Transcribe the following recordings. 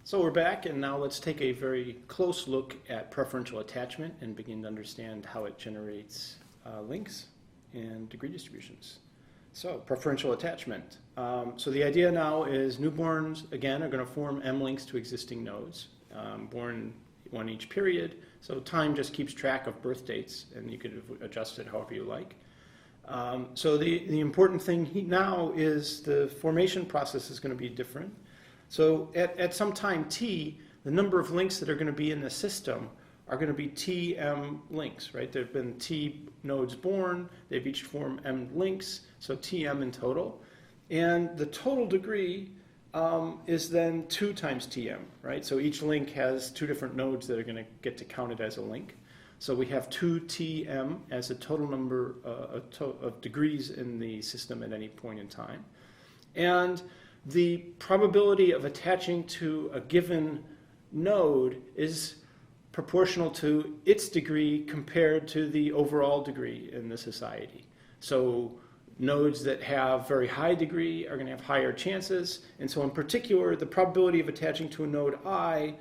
So we're back, and now let's take a very close look at preferential attachment and begin to understand how it generates links and degree distributions. So preferential attachment. So the idea now is newborns, again, are going to form M links to existing nodes, born one each period. So time just keeps track of birth dates, and you could adjust it however you like. So the important thing now is the formation process is going to be different. So at some time t, the number of links that are going to be in the system are going to be tm links, right? There have been t nodes born, they've each formed m links, so tm in total. And the total degree is then 2 times tm, right? So each link has 2 different nodes that are going to get to count it as a link. So we have 2tm as a total number of degrees in the system at any point in time. And the probability of attaching to a given node is proportional to its degree compared to the overall degree in the society. So nodes that have very high degree are going to have higher chances. And so in particular, the probability of attaching to a node I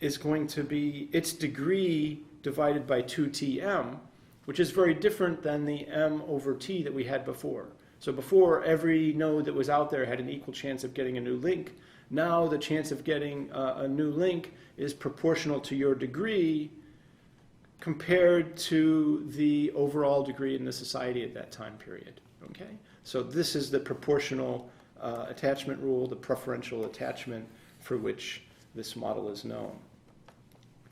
is going to be its degree divided by 2tm, which is very different than the m over t that we had before. So before, every node that was out there had an equal chance of getting a new link. Now the chance of getting a new link is proportional to your degree compared to the overall degree in the society at that time period. Okay? So this is the proportional attachment rule, the preferential attachment for which this model is known.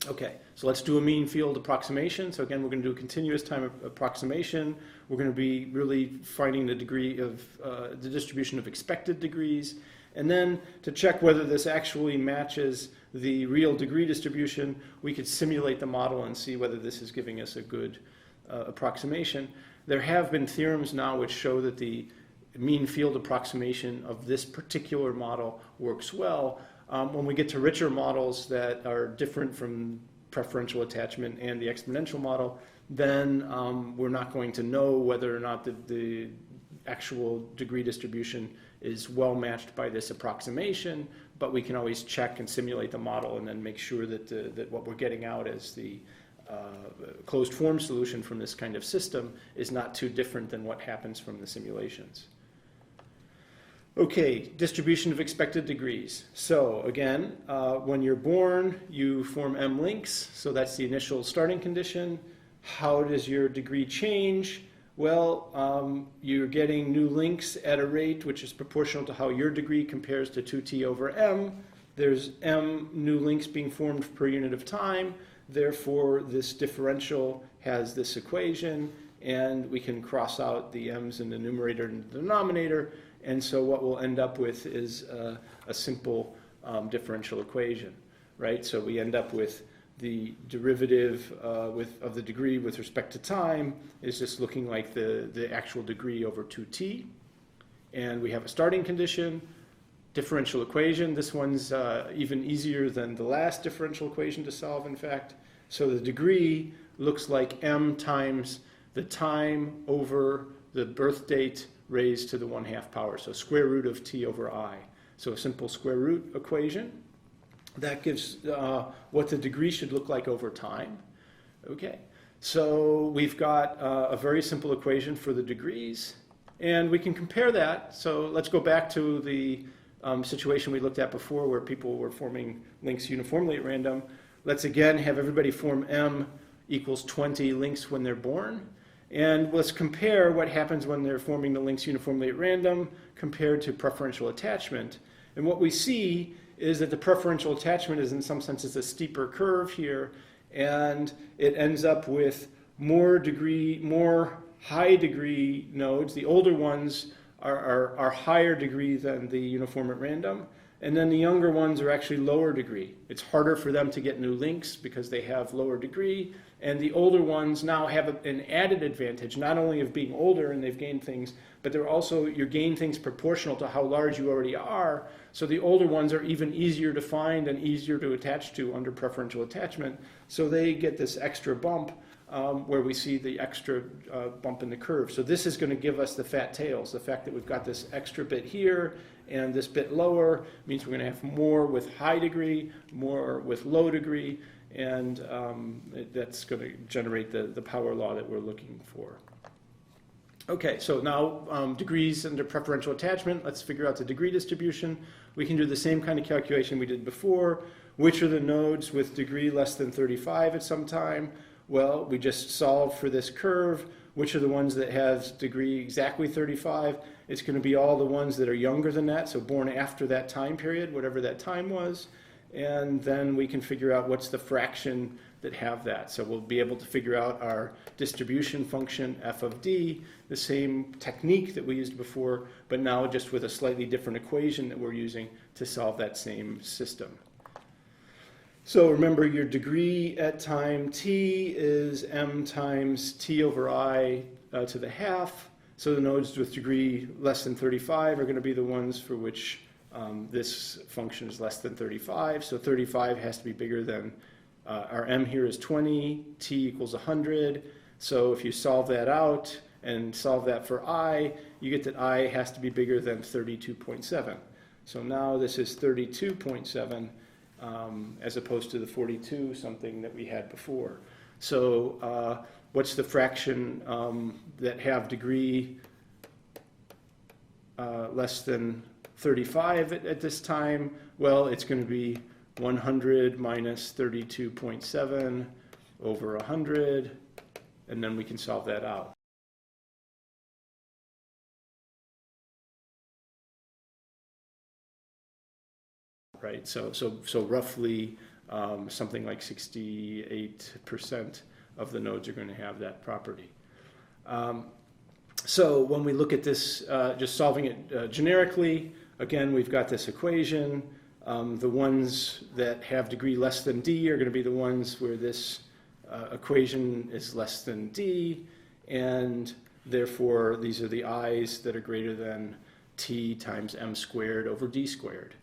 Okay, so let's do a mean field approximation. So again, we're going to do a continuous time approximation. We're going to be really finding the degree of the distribution of expected degrees. And then to check whether this actually matches the real degree distribution, we could simulate the model and see whether this is giving us a good approximation. There have been theorems now which show that the mean field approximation of this particular model works well. When we get to richer models that are different from preferential attachment and the exponential model, then we're not going to know whether or not the actual degree distribution is well matched by this approximation, but we can always check and simulate the model and then make sure that, that what we're getting out as the closed form solution from this kind of system is not too different than what happens from the simulations. Okay, distribution of expected degrees. So again, when you're born, you form M links. So that's the initial starting condition. How does your degree change? Well, you're getting new links at a rate which is proportional to how your degree compares to 2t over m. There's m new links being formed per unit of time. Therefore, this differential has this equation, and we can cross out the m's in the numerator and the denominator. And so what we'll end up with is a simple differential equation, right? So we end up with the derivative of the degree with respect to time is just looking like the actual degree over 2t. And we have a starting condition, differential equation. This one's even easier than the last differential equation to solve, in fact. So the degree looks like m times the time over the birth date raised to the 1/2 power, so square root of t over I. So a simple square root equation. That gives what the degree should look like over time. Okay, so we've got a very simple equation for the degrees, and we can compare that. So let's go back to the situation we looked at before where people were forming links uniformly at random. Let's again have everybody form m equals 20 links when they're born. And let's compare what happens when they're forming the links uniformly at random compared to preferential attachment. And what we see is that the preferential attachment is in some senses a steeper curve here, and it ends up with more high degree nodes. The older ones are higher degree than the uniform at random, and then the younger ones are actually lower degree. It's harder for them to get new links because they have lower degree, and the older ones now have an added advantage, not only of being older and they've gained things, but they're also, you gain things proportional to how large you already are. So the older ones are even easier to find and easier to attach to under preferential attachment. So they get this extra bump where we see the extra bump in the curve. So this is going to give us the fat tails. The fact that we've got this extra bit here and this bit lower means we're going to have more with high degree, more with low degree, and that's going to generate the power law that we're looking for. Okay, so now degrees under preferential attachment. Let's figure out the degree distribution. We can do the same kind of calculation we did before. Which are the nodes with degree less than 35 at some time? Well, we just solve for this curve. Which are the ones that have degree exactly 35? It's going to be all the ones that are younger than that, so born after that time period, whatever that time was. And then we can figure out what's the fraction that have that. So we'll be able to figure out our distribution function, f of d, the same technique that we used before, but now just with a slightly different equation that we're using to solve that same system. So remember, your degree at time t is m times t over I to the half. So the nodes with degree less than 35 are going to be the ones for which this function is less than 35. So 35 has to be bigger than, our m here is 20, t equals 100. So if you solve that out and solve that for I, you get that I has to be bigger than 32.7. So now this is 32.7. As opposed to the 42 something that we had before. So what's the fraction that have degree less than 35 at this time? Well, it's going to be 100 minus 32.7 over 100, and then we can solve that out. Right, so roughly something like 68% of the nodes are going to have that property. So when we look at this, just solving it generically, again, we've got this equation. The ones that have degree less than d are going to be the ones where this equation is less than d, and therefore these are the i's that are greater than t times m squared over d squared.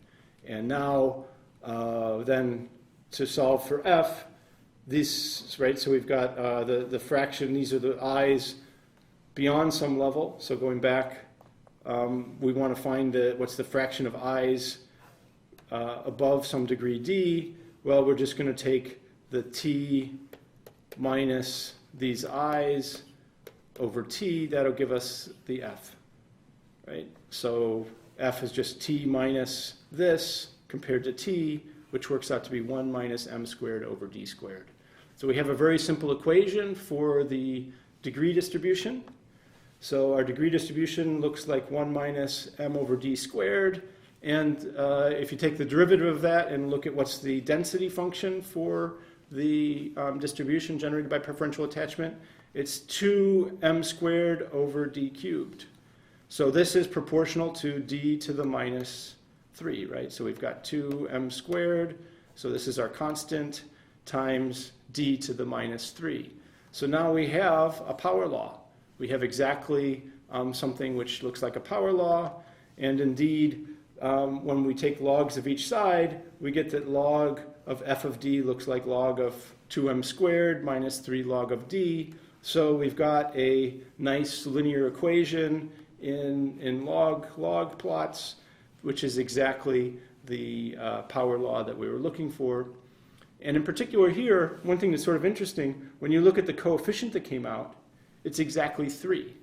And now, then, to solve for f, this, right, so we've got the fraction, these are the i's beyond some level. So going back, we want to find what's the fraction of i's above some degree d. Well, we're just going to take the t minus these i's over t. That'll give us the f, right? So f is just t minus this compared to t, which works out to be 1 minus m squared over d squared. So we have a very simple equation for the degree distribution. So our degree distribution looks like 1 minus m over d squared. And if you take the derivative of that and look at what's the density function for the distribution generated by preferential attachment, it's 2m squared over d cubed. So this is proportional to d to the minus 3, right? So we've got 2m squared, so this is our constant, times d to the minus 3. So now we have a power law. We have exactly something which looks like a power law, and indeed, when we take logs of each side, we get that log of f of d looks like log of 2m squared minus 3 log of d. So we've got a nice linear equation in log plots, which is exactly the power law that we were looking for. And in particular here, one thing that's sort of interesting, when you look at the coefficient that came out, it's exactly 3.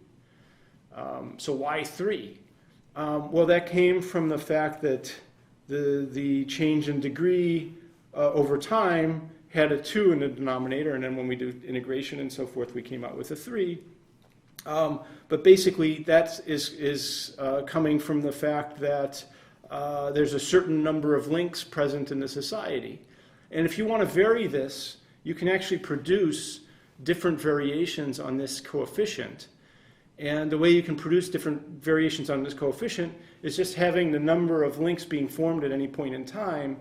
So why 3? Well, that came from the fact that the change in degree over time had a 2 in the denominator, and then when we do integration and so forth, we came out with a 3. But basically, that is coming from the fact that there's a certain number of links present in the society. And if you want to vary this, you can actually produce different variations on this coefficient. And the way you can produce different variations on this coefficient is just having the number of links being formed at any point in time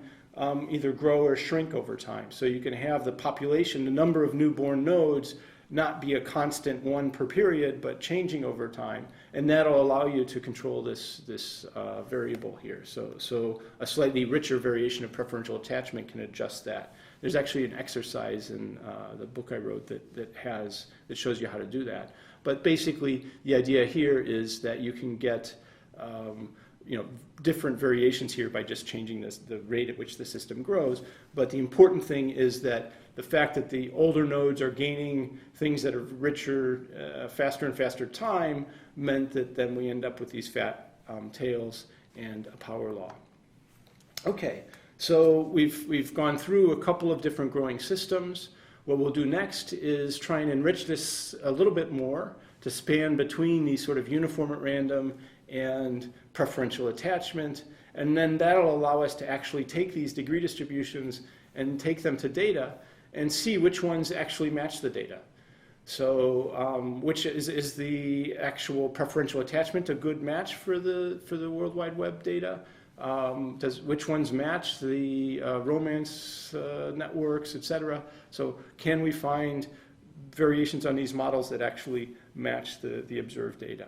either grow or shrink over time. So you can have the population, the number of newborn nodes, not be a constant one per period, but changing over time. And that'll allow you to control this variable here. So a slightly richer variation of preferential attachment can adjust that. There's actually an exercise in the book I wrote that shows you how to do that. But basically, the idea here is that you can get different variations here by just changing the rate at which the system grows. But the important thing is that the fact that the older nodes are gaining things that are richer, faster and faster time, meant that then we end up with these fat tails and a power law. Okay, so we've gone through a couple of different growing systems. What we'll do next is try and enrich this a little bit more to span between these sort of uniform at random and preferential attachment, and then that'll allow us to actually take these degree distributions and take them to data and see which ones actually match the data. So which is the actual preferential attachment a good match for the World Wide Web data? Which ones match the romance networks, etc.? So can we find variations on these models that actually match the observed data?